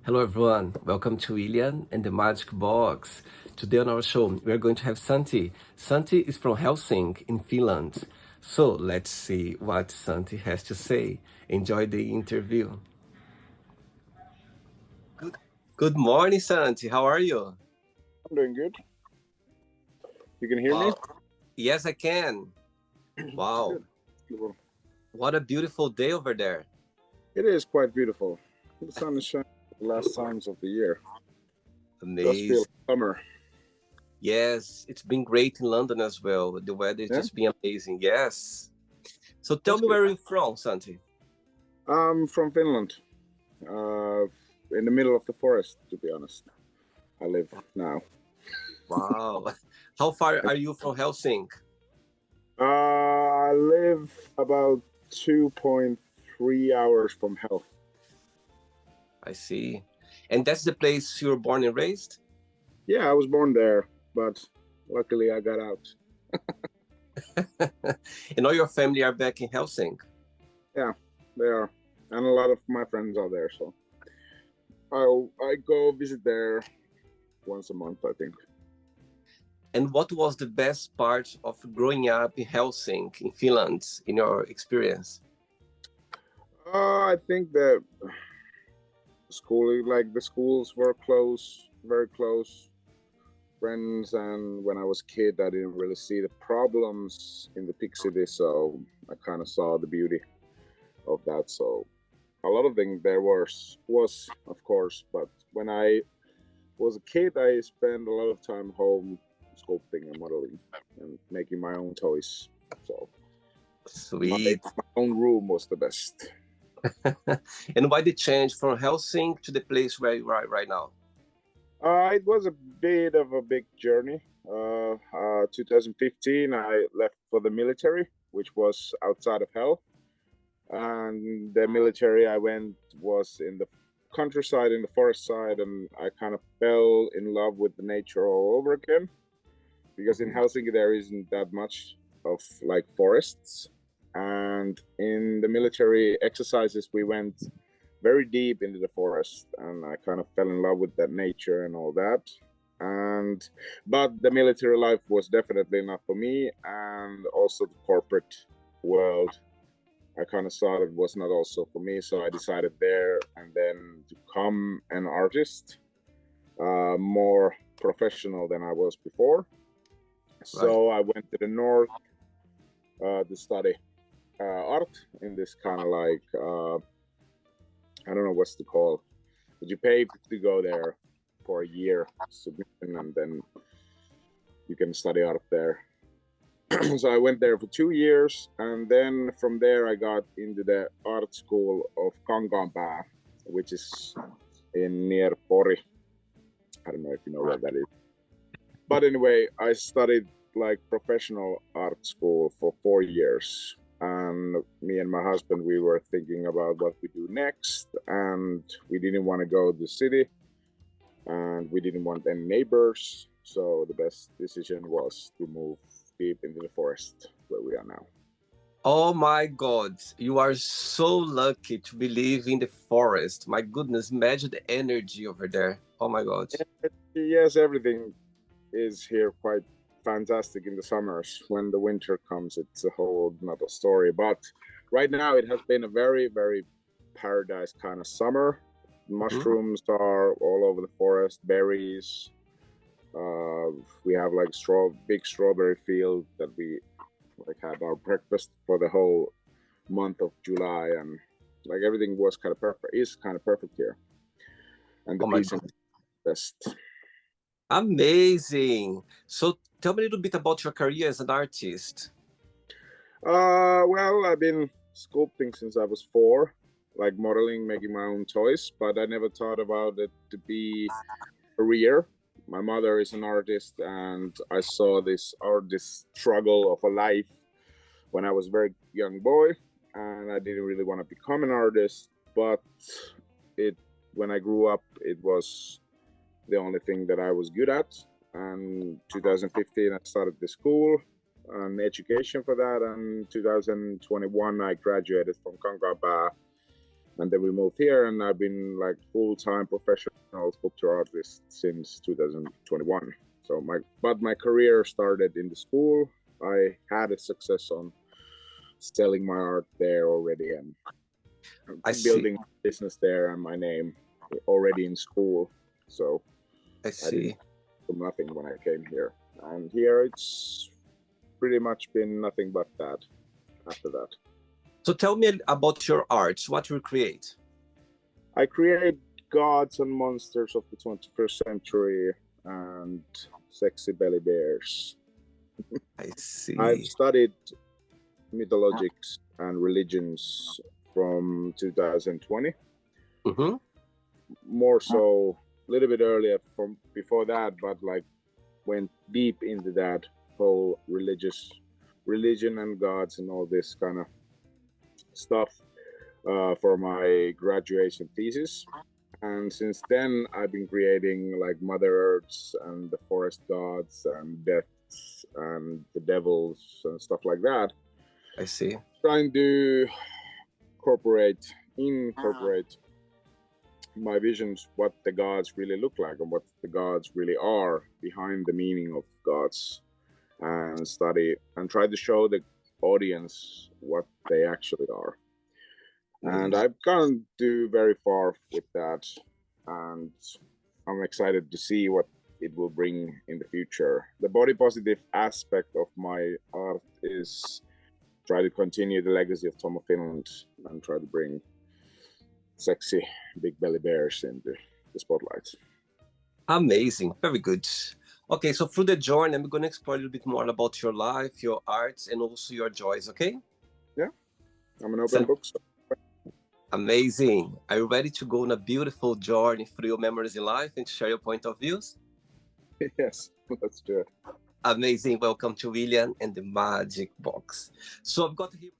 Hello everyone, welcome to William and the Magic Box. Today on our show, we are going to have Santi. Santi is from Helsinki in Finland. So let's see what Santi has to say. Enjoy the interview. Good, good morning, Santi. How are you? I'm doing good. You can hear me? Yes, I can. Wow. Good. What a beautiful day over there. It is quite beautiful. The sun is shining at the last times of the year. Amazing. Does feel summer. Yes, it's been great in London as well. The weather is just been amazing. Yes. So tell me where you're from, Santi. I'm from Finland. In the middle of the forest, to be honest. I live now. Wow. How far are you from Helsinki? I live about 2.3 hours from Hell. I see. And that's the place you were born and raised? Yeah, I was born there, but luckily I got out. And all your family are back in Helsinki? Yeah, they are. And a lot of my friends are there, so I go visit there once a month, I think. And what was the best part of growing up in Helsinki, in Finland, in your experience? I think that the schools were close, very close friends, and when I was a kid, I didn't really see the problems in the big city, so I kind of saw the beauty of that. So a lot of things there was of course, but when I was a kid, I spent a lot of time home sculpting and modeling and making my own toys. So Sweet. my own room was the best. And why the change from Helsinki to the place where you are right now? It was a bit of a big journey. 2015, I left for the military, which was outside of Hell. And the military I went was in the countryside, in the forest side, and I kind of fell in love with the nature all over again. Because in Helsinki, there isn't that much of like forests. And in the military exercises, we went very deep into the forest, and I kind of fell in love with that nature and all that. But the military life was definitely not for me, and also the corporate world, I kind of saw it was not also for me. So I decided there and then to become an artist, more professional than I was before. So I went to the north to study art in this kind of like I don't know what's to call, but you pay to go there for a year submission, and then you can study art there. So I went there for 2 years, and then from there I got into the art school of Kangaanpää, which is in near Pori. I don't know if you know where that is. But anyway, I studied like professional art school for 4 years. And me and my husband, we were thinking about what we do next, and we didn't want to go to the city, and we didn't want any neighbors. So the best decision was to move deep into the forest where we are now. Oh my God, you are so lucky to be living in the forest. My goodness, imagine the energy over there. Oh my God. Yes, everything is here quite fantastic in the summers. When the winter comes, it's a whole another story. But right now it has been a very, very paradise kind of summer. Mushrooms are all over the forest, berries. We have like big strawberry field that we like had our breakfast for the whole month of July, and like everything was kind of perfect. Is kind of perfect here, and the peace and best. Amazing. So tell me a little bit about your career as an artist. Well, I've been sculpting since I was 4, like modeling, making my own toys, but I never thought about it to be a career. My mother is an artist, and I saw this artist struggle of a life when I was a very young boy, and I didn't really want to become an artist, but when I grew up, it was the only thing that I was good at. And 2015, I started the school and education for that. And 2021, I graduated from Kangaanpää And then we moved here, and I've been like full-time professional sculpture artist since 2021. So my career started in the school. I had a success on selling my art there already, and I see. building business there and my name already in school. So I I see. didn't do nothing when I came here. And here it's pretty much been nothing but that after that. So tell me about your arts. What you create? I create gods and monsters of the 21st century and sexy belly bears. I see. I've studied mythologics and religions from 2020. Mm-hmm. More so a little bit earlier from before that, but like went deep into that whole religion and gods and all this kind of stuff for my graduation thesis. And since then I've been creating like Mother Earths and the forest gods and deaths and the devils and stuff like that, I see. trying to incorporate my visions, what the gods really look like and what the gods really are behind the meaning of gods, and study and try to show the audience what they actually are. And I've gone to very far with that, and I'm excited to see what it will bring in the future. The body positive aspect of my art is try to continue the legacy of Tom of Finland and try to bring sexy big belly bears into the spotlight. Amazing. Very good. Okay, so through the journey, I'm going to explore a little bit more about your life, your arts, and also your joys, okay? Yeah, I'm an open book. So. Amazing. Are you ready to go on a beautiful journey through your memories in life and share your point of views? Yes, let's do it. Amazing. Welcome to William and the Magic Box. So I've got here...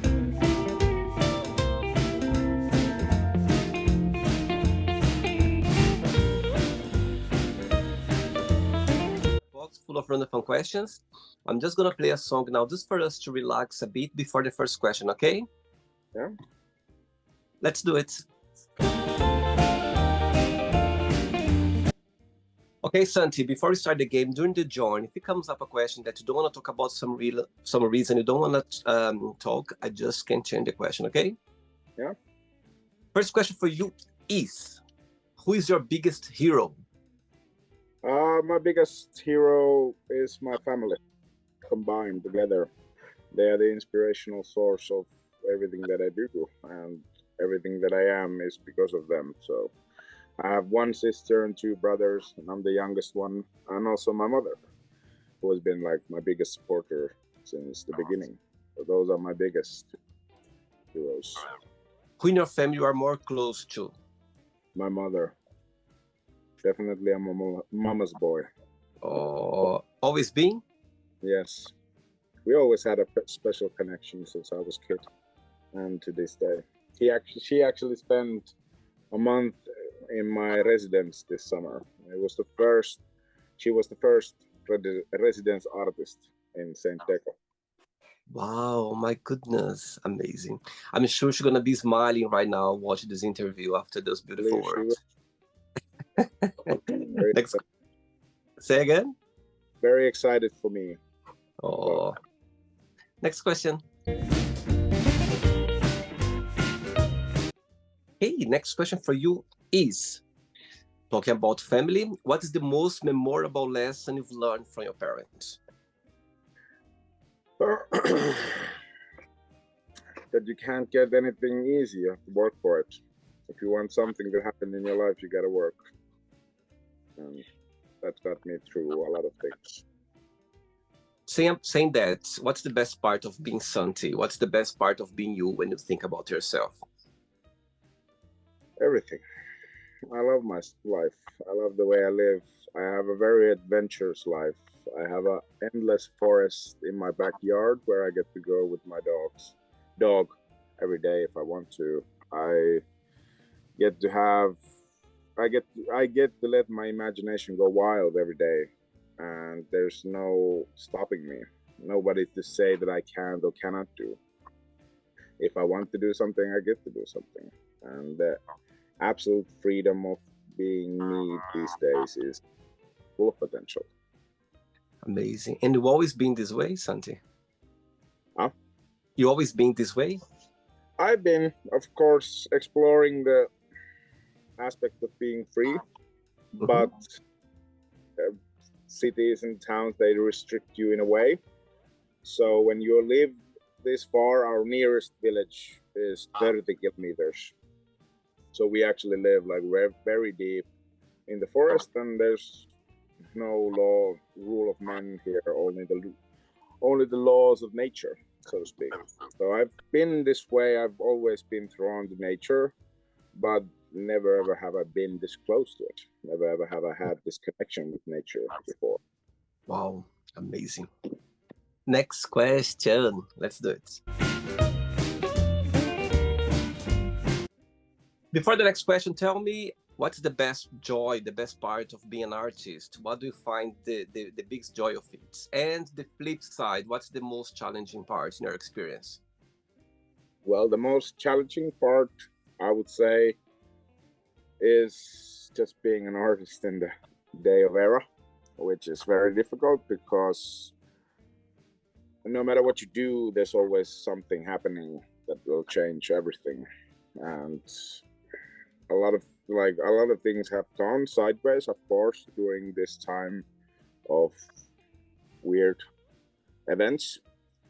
box full of random fun questions. I'm just going to play a song now just for us to relax a bit before the first question, okay? Yeah. Let's do it. Okay, Santi, before we start the game, during the journey, if it comes up a question that you don't want to talk about some reason you don't want to talk, I just can change the question, okay? Yeah. First question for you is, who is your biggest hero? My biggest hero is my family, combined together. They are the inspirational source of everything that I do, and everything that I am is because of them. So I have one sister and two brothers, and I'm the youngest one, and also my mother, who has been like my biggest supporter since the beginning. So those are my biggest heroes. Who in your family you are more close to? My mother. Definitely I'm a mama's boy. Oh, always been? Yes. We always had a special connection since I was a kid and to this day. She actually spent a month in my residence this summer. She was the first residence artist in St. Deco. Wow, my goodness, amazing. I'm sure she's gonna be smiling right now watching this interview after those beautiful words. Next, say again? Very excited for me. Oh. Next question. Hey, next question for you is, talking about family, what is the most memorable lesson you've learned from your parents? That you can't get anything easy, you have to work for it. If you want something to happen in your life, you gotta work. And that got me through a lot of things. Saying that, what's the best part of being Santi? What's the best part of being you when you think about yourself? Everything. I love my life. I love the way I live. I have a very adventurous life. I have an endless forest in my backyard where I get to go with my dog every day if I want to. I get to let my imagination go wild every day, and there's no stopping me. Nobody to say that I can or cannot do. If I want to do something, I get to do something. and the absolute freedom of being me these days is full of potential. Amazing. And you always been this way, Santi? Huh? You always been this way? I've been, of course, exploring the aspect of being free, but cities and towns, they restrict you in a way. So when you live this far, our nearest village is 30 kilometers. So we actually live like very deep in the forest, and there's no rule of man here, only the laws of nature, so to speak. So I've been this way. I've always been drawn to nature, but never ever have I been this close to it. Never ever have I had this connection with nature before. Wow, amazing. Next question. Let's do it. Before the next question, tell me, what's the best joy, the best part of being an artist? What do you find the biggest joy of it? And the flip side, what's the most challenging part in your experience? Well, the most challenging part, I would say, is just being an artist in the day of era, which is very difficult because no matter what you do, there's always something happening that will change everything. And a lot of things have gone sideways, of course, during this time of weird events.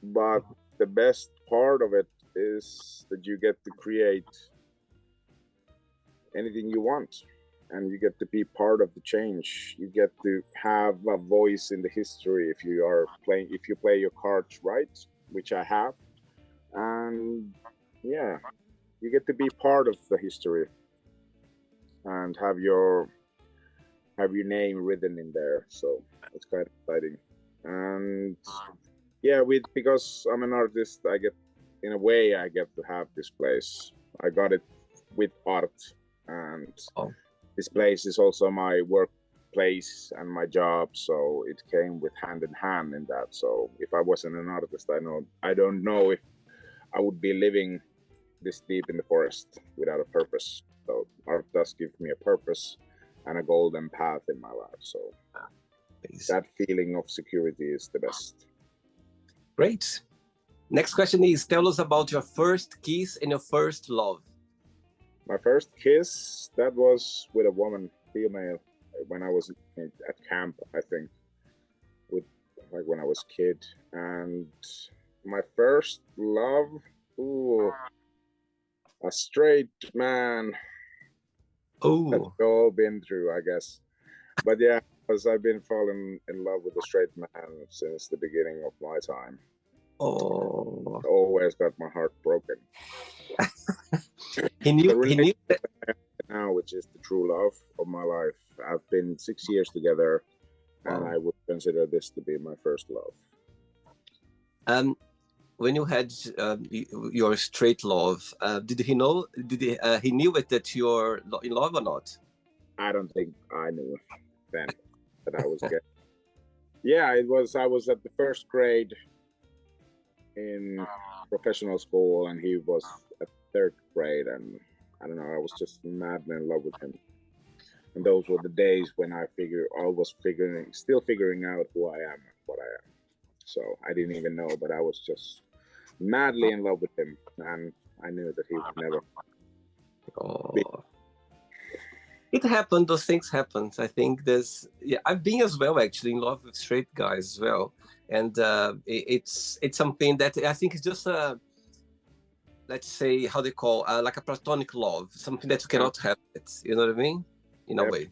But the best part of it is that you get to create anything you want, and you get to be part of the change. You get to have a voice in the history if you play your cards right, which I have. And yeah, you get to be part of the history and have your name written in there. So it's quite exciting. And yeah, because I'm an artist, I get to have this place. I got it with art, and this place is also my workplace and my job. So it came with hand in hand in that. So if I wasn't an artist, I don't know if I would be living this deep in the forest without a purpose. So art does give me a purpose and a golden path in my life. So that feeling of security is the best. Great. Next question is, tell us about your first kiss and your first love. My first kiss, that was with a woman, female, when I was at camp, I think, when I was a kid. And my first love, a straight man. Oh, that we've all been through, I guess. But yeah, because I've been falling in love with a straight man since the beginning of my time. Oh, Always got my heart broken. he knew that now, which is the true love of my life. I've been 6 years together, and I would consider this to be my first love. When you had your straight love, did he know? He knew it that you're in love or not? I don't think I knew then that I was gay. Yeah, it was. I was at the first grade in professional school, and he was at third grade, and I don't know. I was just madly in love with him. And those were the days when I was still figuring out who I am and what I am. So I didn't even know, but I was just madly in love with him, and I knew that he would never. It happened. Those things happen. I think I've been as well, actually, in love with straight guys as well, and it's something that I think is just let's say, how they call like a platonic love, something that you cannot have it. You know what I mean? In a way.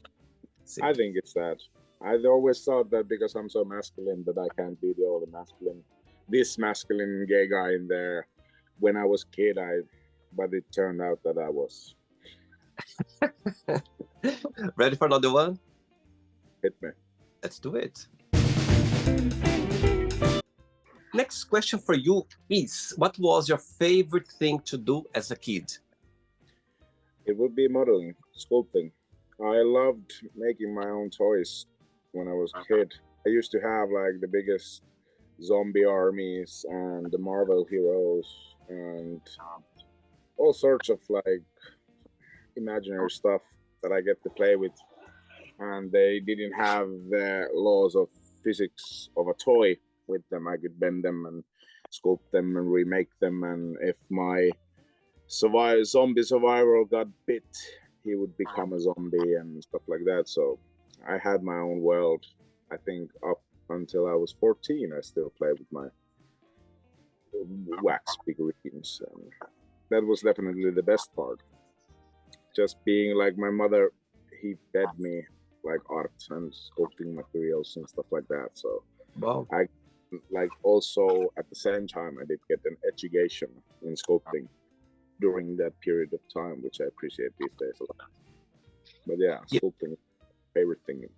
I think it's that. I've always thought that because I'm so masculine that I can't be the only masculine gay guy in there. When I was a kid, but it turned out that I was. Ready for another one? Hit me. Let's do it. Next question for you is, what was your favorite thing to do as a kid? It would be modeling, sculpting. I loved making my own toys when I was a kid. I used to have like the biggest zombie armies and the Marvel heroes and all sorts of like imaginary stuff that I get to play with, and they didn't have the laws of physics of a toy with them. I could bend them and sculpt them and remake them, and if my zombie survivor got bit, he would become a zombie and stuff like that. So I had my own world. I think up until I was 14, I still played with my wax figurines. That was definitely the best part. Just being like my mother, he fed me like art and sculpting materials and stuff like that. So Wow. I like also at the same time I did get an education in sculpting during that period of time, which I appreciate these days a lot. But yeah, sculpting is my favorite thing.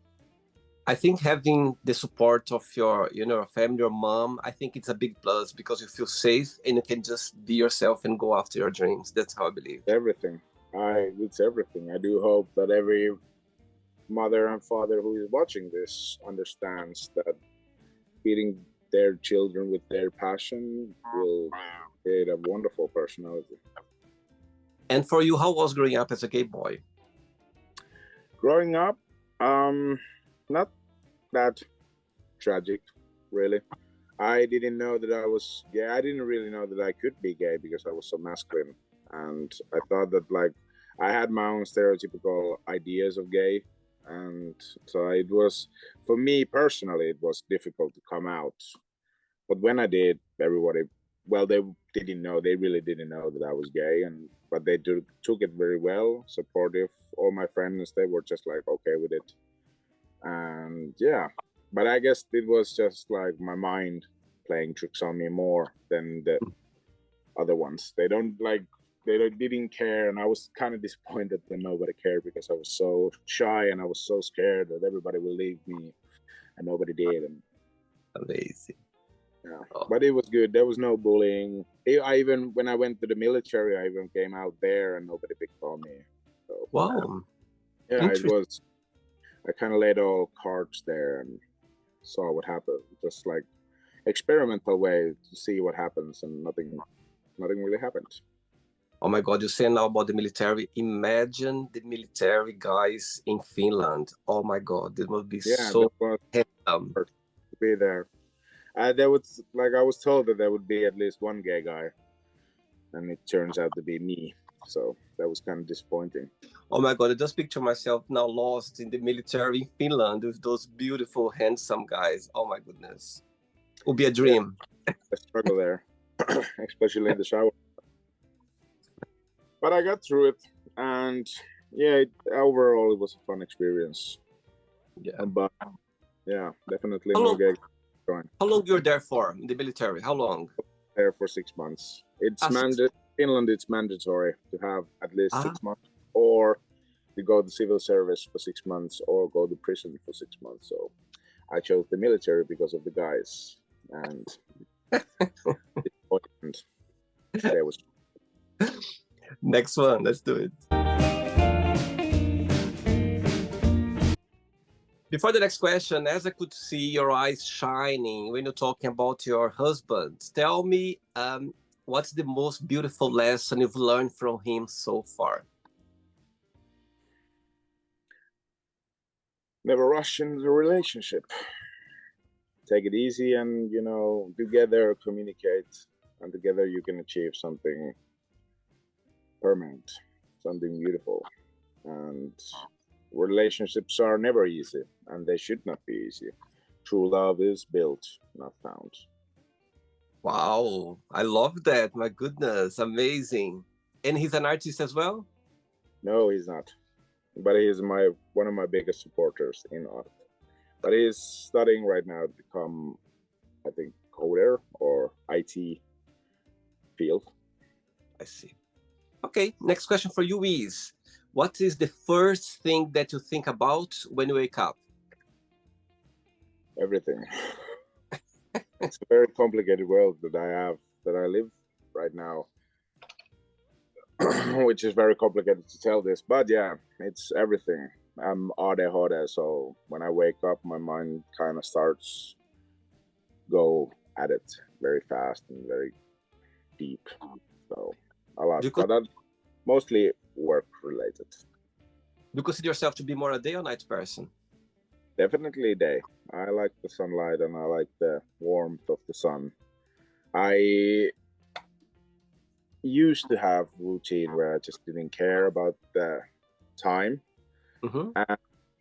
I think having the support of your, family, your mom, I think it's a big plus because you feel safe and you can just be yourself and go after your dreams. That's how I believe. Everything. It's everything. I do hope that every mother and father who is watching this understands that feeding their children with their passion will create a wonderful personality. And for you, how was growing up as a gay boy? Growing up, not that tragic, really. I didn't know that I was gay. I didn't really know that I could be gay because I was so masculine. And I thought that like I had my own stereotypical ideas of gay. And so it was, for me personally, it was difficult to come out. But when I did, everybody, well, they didn't know, they really didn't know that I was gay. But they took it very well, supportive. All my friends, they were just like okay with it. And yeah, but I guess it was just like my mind playing tricks on me more than the other ones. They didn't care, and I was kind of disappointed that nobody cared because I was so shy and I was so scared that everybody will leave me, and nobody did. And Amazing. yeah, but it was good. There was no bullying. I even when I went to the military, I even came out there and nobody picked on me. So, Wow. yeah, it was. I kind of laid all cards there and saw what happened. Just like experimental way to see what happens, and nothing really happened. Oh my God, you're saying now about the military. Imagine the military guys in Finland. Oh my God, it must be so handsome to be there. I was told that there would be at least one gay guy, and it turns out to be me. So that was kind of disappointing. Oh my God, I just picture myself now lost in the military in Finland with those beautiful, handsome guys. Oh my goodness. It would be a dream. Yeah, I struggle there, especially in the shower. But I got through it, and yeah, overall it was a fun experience. Yeah. But yeah, definitely no gay. How long you were there for in the military? How long? There for 6 months. It's Finland. It's mandatory to have at least 6 months, or you go to civil service for 6 months, or go to prison for 6 months. So I chose the military because of the guys, and there was. Next one, let's do it. Before the next question, as I could see your eyes shining when you're talking about your husband, tell me what's the most beautiful lesson you've learned from him so far? Never rush into the relationship. Take it easy and, together communicate, and together you can achieve something permanent, something beautiful. And relationships are never easy, and they should not be easy. True love is built, not found. Wow, I love that. My goodness, amazing. And he's an artist as well? No, he's not. But he is one of my biggest supporters in art. But he's studying right now to become, I think, coder or IT field. I see. Okay, next question for you is, what is the first thing that you think about when you wake up? Everything. It's a very complicated world that I live right now, which is very complicated to tell this. But yeah, it's everything. I'm ADHD, so when I wake up, my mind kind of starts go at it very fast and very deep. So a lot. But mostly work related. Do you consider yourself to be more a day or night person? Definitely day. I like the sunlight and I like the warmth of the sun. I used to have routine where I just didn't care about the time, and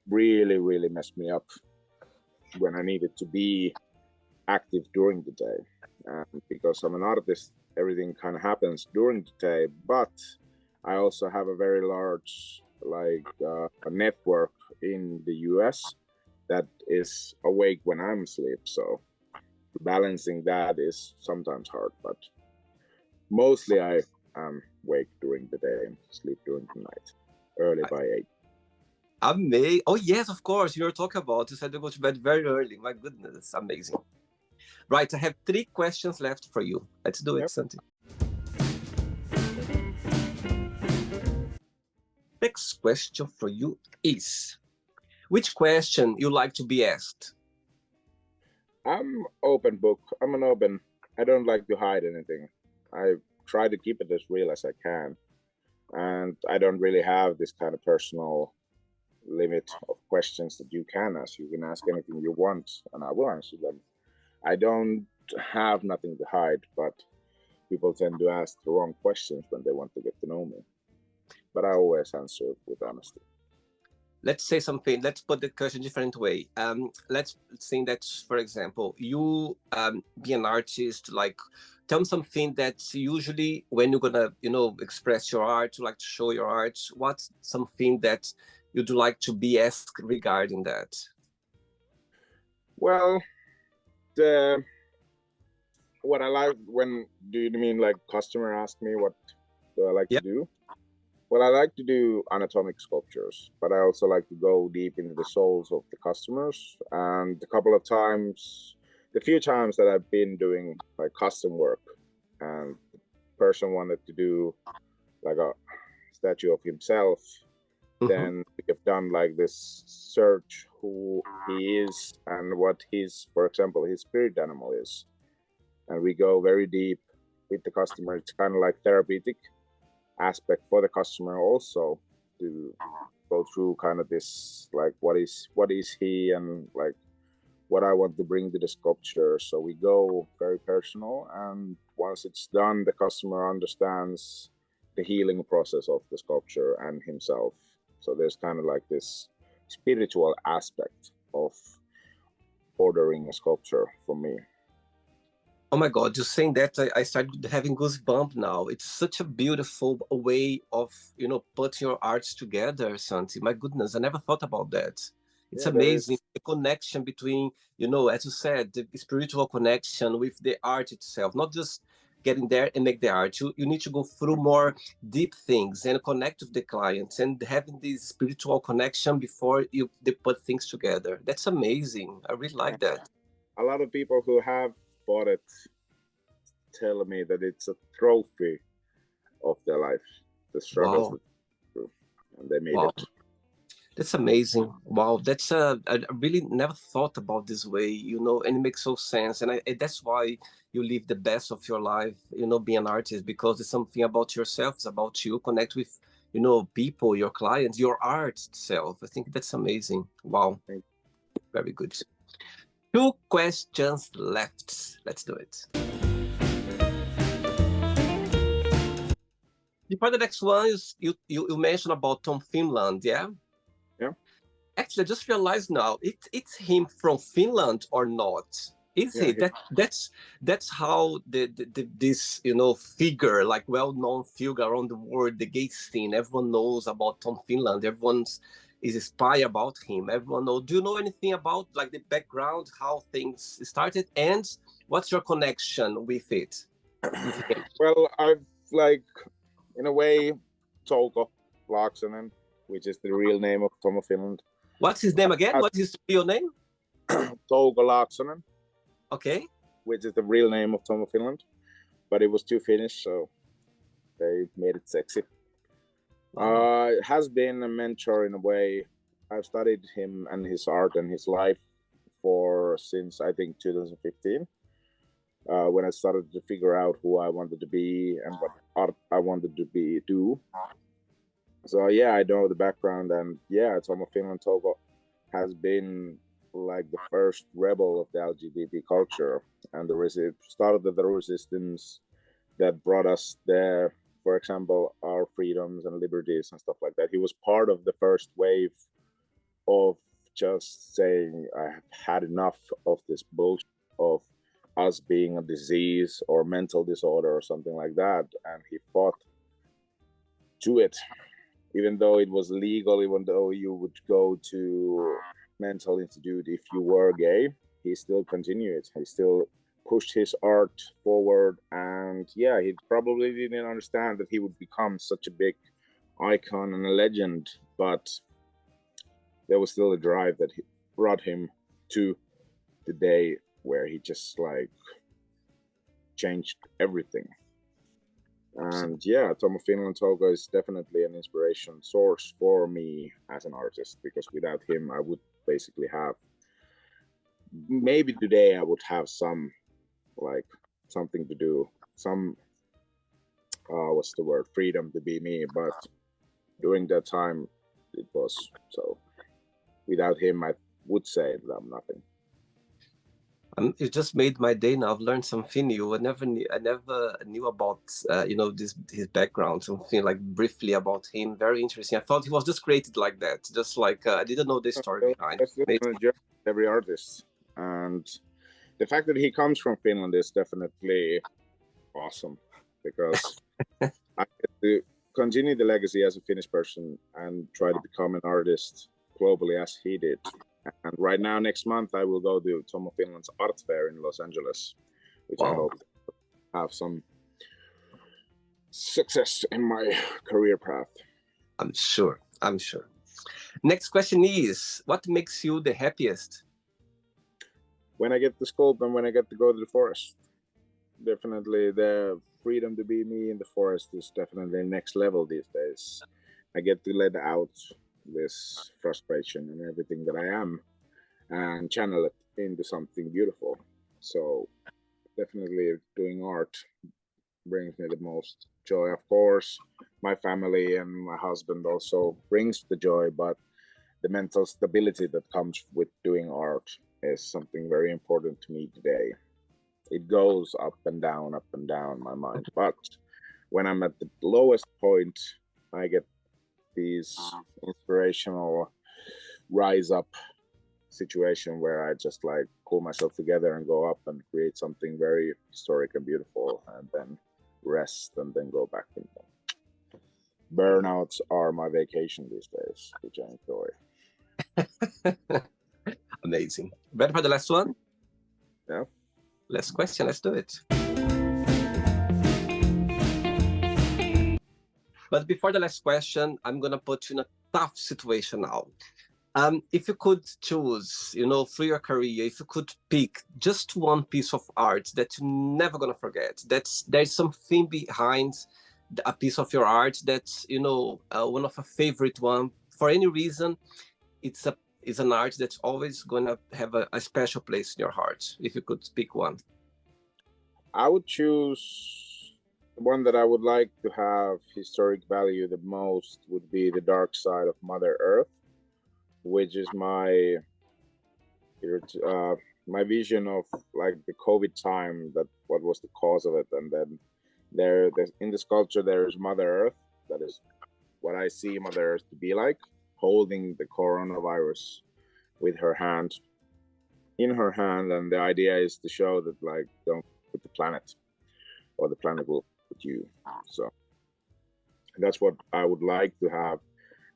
really, really messed me up when I needed to be active during the day. Because I'm an artist, everything kind of happens during the day, but I also have a very large a network in the US that is awake when I'm asleep. So balancing that is sometimes hard, but mostly I am awake during the day and sleep during the night, early by 8. Amazing. Oh, yes, of course. You're talking about, you said you go to bed very early. My goodness, amazing. Right, I have 3 questions left for you. Let's do it, Santi. Next question for you is, which question you like to be asked? I'm open book. I don't like to hide anything. I try to keep it as real as I can. And I don't really have this kind of personal limit of questions that you can ask. You can ask anything you want and I will answer them. I don't have nothing to hide, but people tend to ask the wrong questions when they want to get to know me. But I always answer with honesty. Let's say something, let's put the question a different way. Let's say that, for example, you be an artist, like tell me something that usually when you're gonna, express your art, you like to show your art, what's something that you'd like to be asked regarding that? Well, what I like do you mean like customer ask me what do I like to do? Well, I like to do anatomic sculptures, but I also like to go deep into the souls of the customers. And the few times that I've been doing like custom work, and the person wanted to do like a statue of himself, then we have done like this search who he is and what for example, his spirit animal is. And we go very deep with the customer. It's kind of like therapeutic aspect for the customer also to go through kind of this like what is he and like what I want to bring to the sculpture. So we go very personal, and once it's done, the customer understands the healing process of the sculpture and himself. So there's kind of like this spiritual aspect of ordering a sculpture from me. Oh my God, just saying that, I started having goosebumps now. It's such a beautiful way of, putting your arts together, Santi. My goodness, I never thought about that. It's amazing. The connection between, as you said, the spiritual connection with the art itself, not just getting there and make the art. You need to go through more deep things and connect with the clients and having this spiritual connection before they put things together. That's amazing. I really like that. A lot of people who have bought it tell me that it's a trophy of their life, the struggles and they made it. That's amazing. Wow, that's I really never thought about this way, and it makes so sense. And that's why you live the best of your life, being an artist, because it's something about yourself. It's about you connect with, people, your clients, your art itself. I think that's amazing. Wow, very good. 2 questions left. Let's do it. Before the next one, you mentioned about Tom Finland, yeah? Yeah. Actually, I just realized now, it's him from Finland or not? Is he? That's how this figure, like well-known figure around the world, the gay scene, everyone knows about Tom Finland. Everyone's is inspired about him. Everyone knows. Do you know anything about like the background, how things started, and what's your connection with it? Well, I've in a way, Touko Laaksonen, which is the real name of Tom of Finland. What's his name again? What is his real name? Touko Laaksonen. Okay. Which is the real name of Tom of Finland, but it was too Finnish, so they made it sexy. Has been a mentor in a way. I've studied him and his art and his life since I think 2015. When I started to figure out who I wanted to be and what art I wanted to do. So yeah, I know the background, and yeah, Tomo Finland Togo has been like the first rebel of the LGBT culture, and started the resistance that brought us there. For example, our freedoms and liberties and stuff like that. He was part of the first wave of just saying, I have had enough of this bullshit of us being a disease or mental disorder or something like that. And he fought to it, even though it was legal, even though you would go to mental institute if you were gay. He still continued. He still pushed his art forward, and yeah, he probably didn't understand that he would become such a big icon and a legend, but there was still a drive that brought him to the day where he just like changed everything. And yeah, Tomo Finland Togo is definitely an inspiration source for me as an artist, because without him I would basically have, maybe today I would have some like something to do, some what's the word, freedom to be me, but during that time it was so. Without him I would say that I'm nothing. You just made my day now. I've learned something new. I never knew about his background, something like briefly about him. Very interesting. I thought he was just created like that, just like I didn't know the story behind. That's every artist, and the fact that he comes from Finland is definitely awesome, because I get to continue the legacy as a Finnish person and try to become an artist globally as he did. And right now, next month, I will go to Tomo Finland's art fair in Los Angeles, which I hope have some success in my career path. I'm sure. Next question is, what makes you the happiest? When I get to sculpt and when I get to go to the forest. Definitely the freedom to be me in the forest is definitely next level these days. I get to let out this frustration and everything that I am and channel it into something beautiful. So definitely doing art brings me the most joy. Of course, my family and my husband also brings the joy, but the mental stability that comes with doing art is something very important to me today. It goes up and down, my mind. But when I'm at the lowest point, I get these inspirational rise up situation where I just like pull myself together and go up and create something very historic and beautiful, and then rest and then go back. And burnouts are my vacation these days, which I enjoy. Amazing. Ready for the last one? Yeah. Last question. Let's do it. But before the last question, I'm gonna put you in a tough situation now. If you could choose, through your career, if you could pick just one piece of art that you're never gonna forget, there's something behind a piece of your art that's one of a favorite one for any reason, it's an art that's always gonna have a special place in your heart. If you could pick one, I would choose the one that I would like to have historic value the most would be the dark side of Mother Earth, which is my vision of like the COVID time, that what was the cause of it. And then there's in the sculpture there is Mother Earth. That is what I see Mother Earth to be like, holding the coronavirus with her hand in her hand. And the idea is to show that like, don't put the planet, or the planet will put you. So that's what I would like to have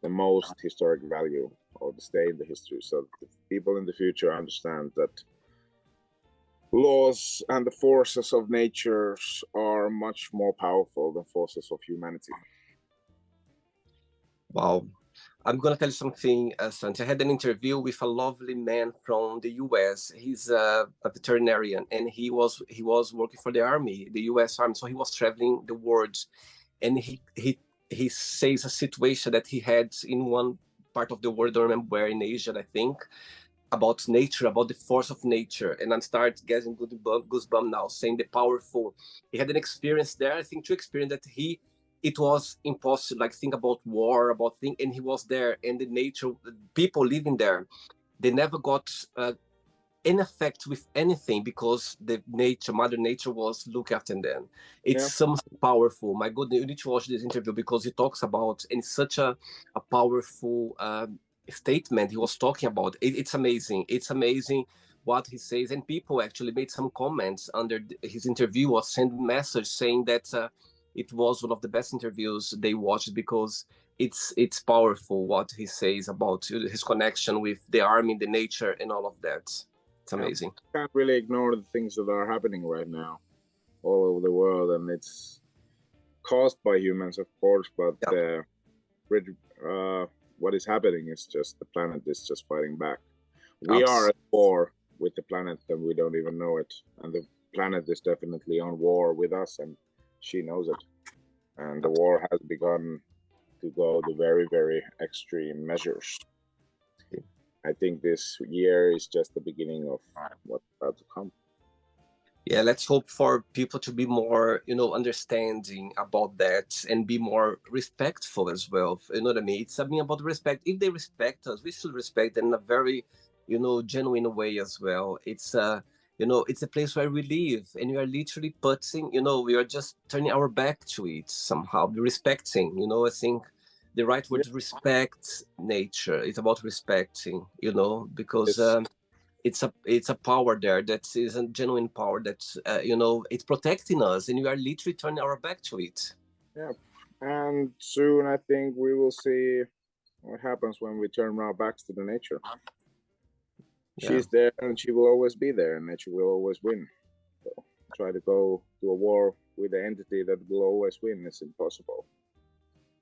the most historic value, or to stay in the history, so that people in the future understand that laws and the forces of nature are much more powerful than forces of humanity. Wow. I'm gonna tell you something, Santi. I had an interview with a lovely man from the U.S. He's a veterinarian, and he was working for the army, the U.S. Army. So he was traveling the world, and he says a situation that he had in one part of the world, I don't remember where, in Asia, I think, about nature, about the force of nature. And I start getting goosebumps now, saying the powerful. He had an experience there, I think, two experiences that he it was impossible. Like think about war, about thing, and he was there, and the nature, people living there, they never got any effect with anything because the nature, Mother Nature, was look after them. It's Yeah. something powerful. My goodness, you need to watch this interview because he talks about, and it's such a powerful statement he was talking about. It's amazing. It's amazing what he says, and people actually made some comments under his interview or sent message saying that it was one of the best interviews they watched because it's powerful what he says about his connection with the army, the nature, and all of that. It's amazing. Can't really ignore the things that are happening right now all over the world, and it's caused by humans, of course, but what is happening is just the planet is just fighting back. We are at war with the planet and we don't even know it, and the planet is definitely on war with us, and she knows it, and the war has begun to go to very, very extreme measures. I think this year is just the beginning of what's about to come. Yeah, let's hope for people to be more, understanding about that and be more respectful as well. You know what I mean? It's something about respect. If they respect us, we should respect them in a very, genuine way as well. It's it's a place where we live, and we are literally putting, we are just turning our back to it somehow, respecting. I think the right word is respect nature. It's about respecting, because it's a power there that is a genuine power that it's protecting us, and we are literally turning our back to it. Yeah, and soon I think we will see what happens when we turn our backs to the nature. She's there, and she will always be there, and nature will always win. So try to go to a war with an entity that will always win is impossible.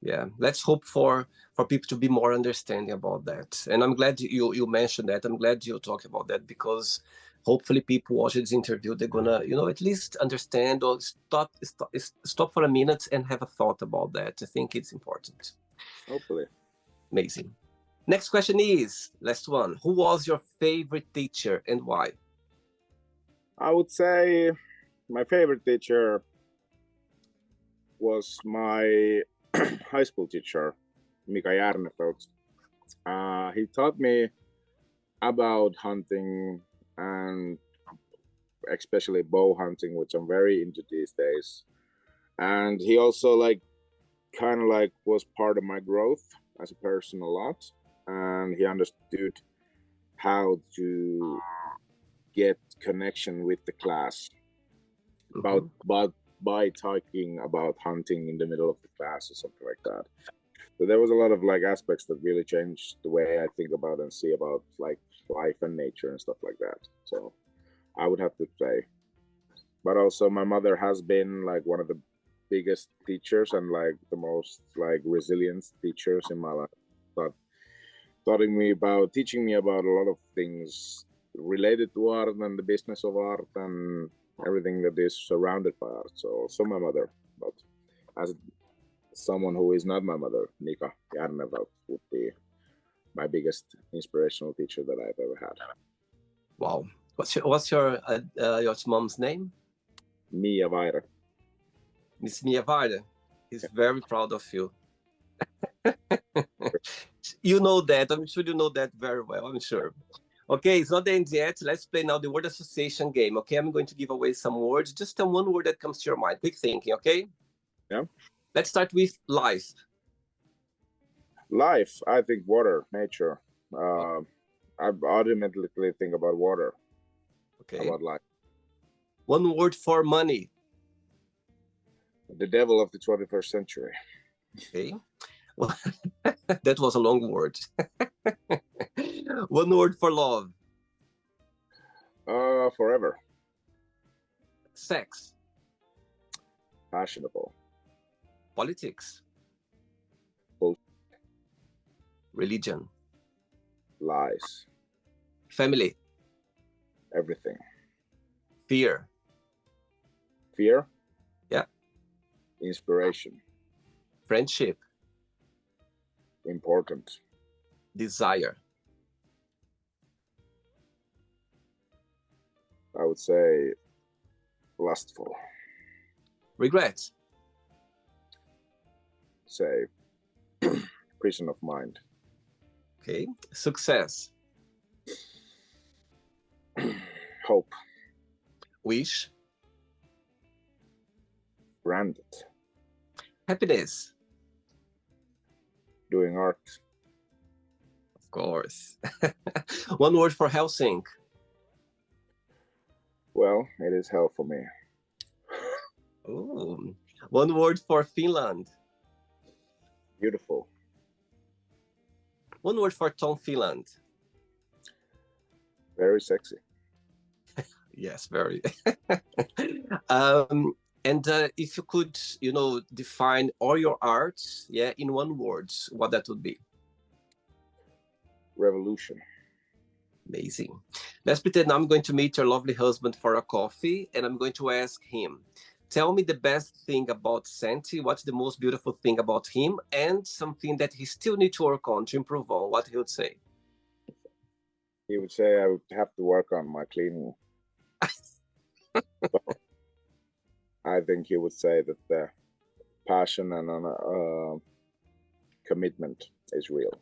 Yeah, let's hope for people to be more understanding about that. And I'm glad you mentioned that. I'm glad you talk about that, because hopefully people watching this interview, they're gonna at least understand or stop for a minute and have a thought about that. I think it's important. Hopefully. Amazing. Next question is, last one. Who was your favorite teacher and why? I would say my favorite teacher was my high school teacher, Mika Järnefelt. He taught me about hunting, and especially bow hunting, which I'm very into these days. And he also was part of my growth as a person a lot, and he understood how to get connection with the class by talking about hunting in the middle of the class or something like that. So there was a lot of aspects that really changed the way I think about and see about life and nature and stuff like that. So I would have to say, but also my mother has been one of the biggest teachers and the most resilient teachers in my life. But teaching me about a lot of things related to art and the business of art and everything that is surrounded by art. So also my mother, but as someone who is not my mother, Mika Järnevelt would be my biggest inspirational teacher that I've ever had. Wow. What's your mom's name? Mia Vaire. Miss Mia Vaire. He's very proud of you. You know that. I'm sure you know that very well. I'm sure. Okay, it's not the end yet. Let's play now the word association game. Okay, I'm going to give away some words. Just tell one word that comes to your mind. Quick thinking, okay? Yeah. Let's start with life. Life, I think water, nature. I automatically think about water. Okay. About life. One word for money. The devil of the 21st century. Okay. Well, that was a long word. One word for love. Forever. Sex. Fashionable. Politics. Bullshit. Religion. Lies. Family. Everything. Fear. Fear. Yeah. Inspiration. Friendship. Important. Desire. I would say lustful. Regret. say prison of mind. Okay. Success. Hope. Wish. Granted. Happiness. Doing art. Of course. One word for Helsinki. Well, it is hell for me. Ooh. One word for Finland. Beautiful. One word for Tom Finland. Very sexy. Yes, very. And if you could, define all your arts, in one word, what that would be? Revolution. Amazing. Let's pretend I'm going to meet your lovely husband for a coffee, and I'm going to ask him, tell me the best thing about Santi, what's the most beautiful thing about him, and something that he still needs to work on, to improve on, what he would say. He would say I would have to work on my cleaning. But I think he would say that the passion and commitment is real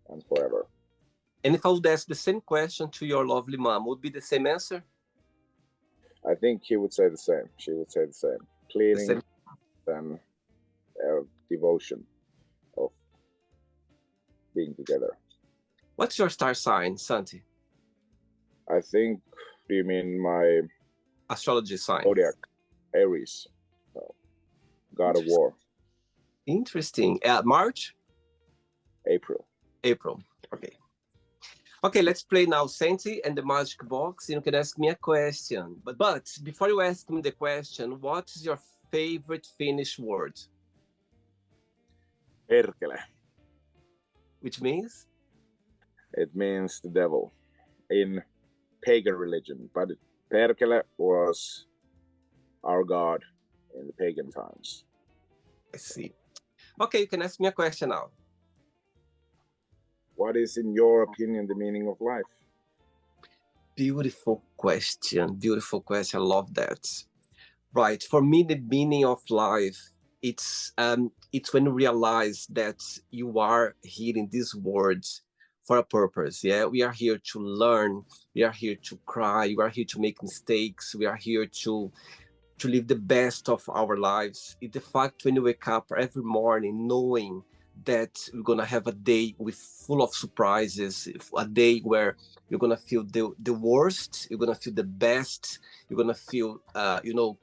and forever. And if I would ask the same question to your lovely mom, would be the same answer? I think he would say the same. She would say the same. Cleaning and devotion of being together. What's your star sign, Santi? I think, do you mean my astrology sign? zodiac? Aries, god of war. Interesting. March? April. Okay. Okay, let's play now Santi and the magic box. You can ask me a question. But before you ask me the question, what is your favorite Finnish word? Perkele. Which means? It means the devil in pagan religion. But Perkele was our god in the pagan times. I see. Okay, you can ask me a question now. What is, in your opinion, the meaning of life? Beautiful question. I love that. Right. For me, the meaning of life, it's when you realize that you are here in this world for a purpose. Yeah, we are here to learn. We are here to cry. We are here to make mistakes. We are here to live the best of our lives. It's the fact when you wake up every morning knowing that we're gonna have a day full of surprises, a day where you're gonna feel the worst, you're gonna feel the best, you're gonna feel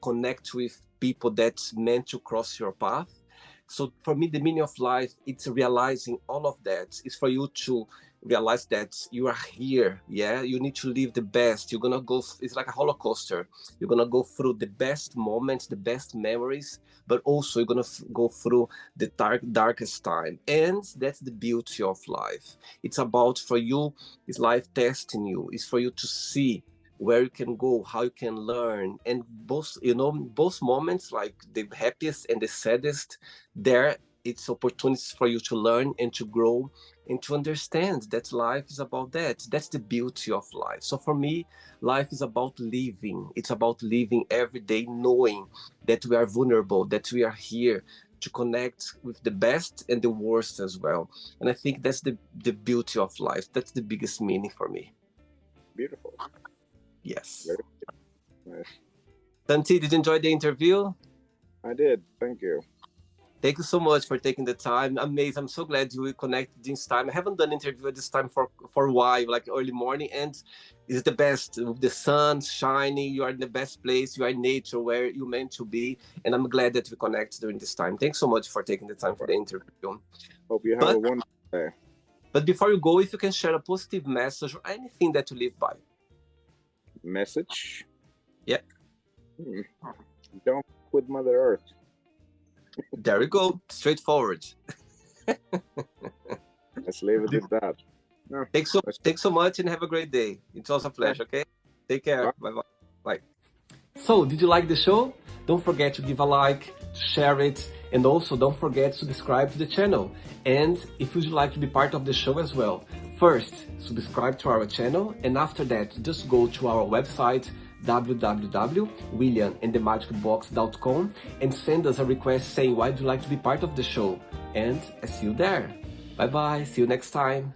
connect with people that's meant to cross your path. So for me, the meaning of life, it's realizing all of that. It's for you to realize that you are here. Yeah, you need to live the best. You're gonna go, it's like a roller coaster. You're gonna go through the best moments, the best memories, but also you're gonna go through the darkest time. And that's the beauty of life. It's about, for you, it's life testing you. It's for you to see where you can go, how you can learn. And both moments, like the happiest and the saddest, it's opportunities for you to learn and to grow and to understand that life is about that. That's the beauty of life. So for me, life is about living. It's about living every day knowing that we are vulnerable, that we are here to connect with the best and the worst as well. And I think that's the beauty of life. That's the biggest meaning for me. Beautiful. Yes. Very nice. Santi, did you enjoy the interview? I did. Thank you. Thank you so much for taking the time. Amazing. I'm so glad you connected this time. I haven't done an interview at this time for a while, like early morning, and it's the best. With the sun shining, you are in the best place. You are in nature where you're meant to be. And I'm glad that we connect during this time. Thanks so much for taking the time for the interview. Hope you have a wonderful day. But before you go, if you can share a positive message or anything that you live by. Message? Yeah. Don't quit Mother Earth. There we go. Straightforward. Let's leave it at that. No, thanks so much and have a great day. It's also a pleasure, okay? Take care. Bye-bye. Bye. So, did you like the show? Don't forget to give a like, to share it, and also don't forget to subscribe to the channel. And if you'd like to be part of the show as well, first, subscribe to our channel, and after that, just go to our website, www.williamandthemagicbox.com and send us a request saying why you'd like to be part of the show. And I see you there. Bye bye, see you next time.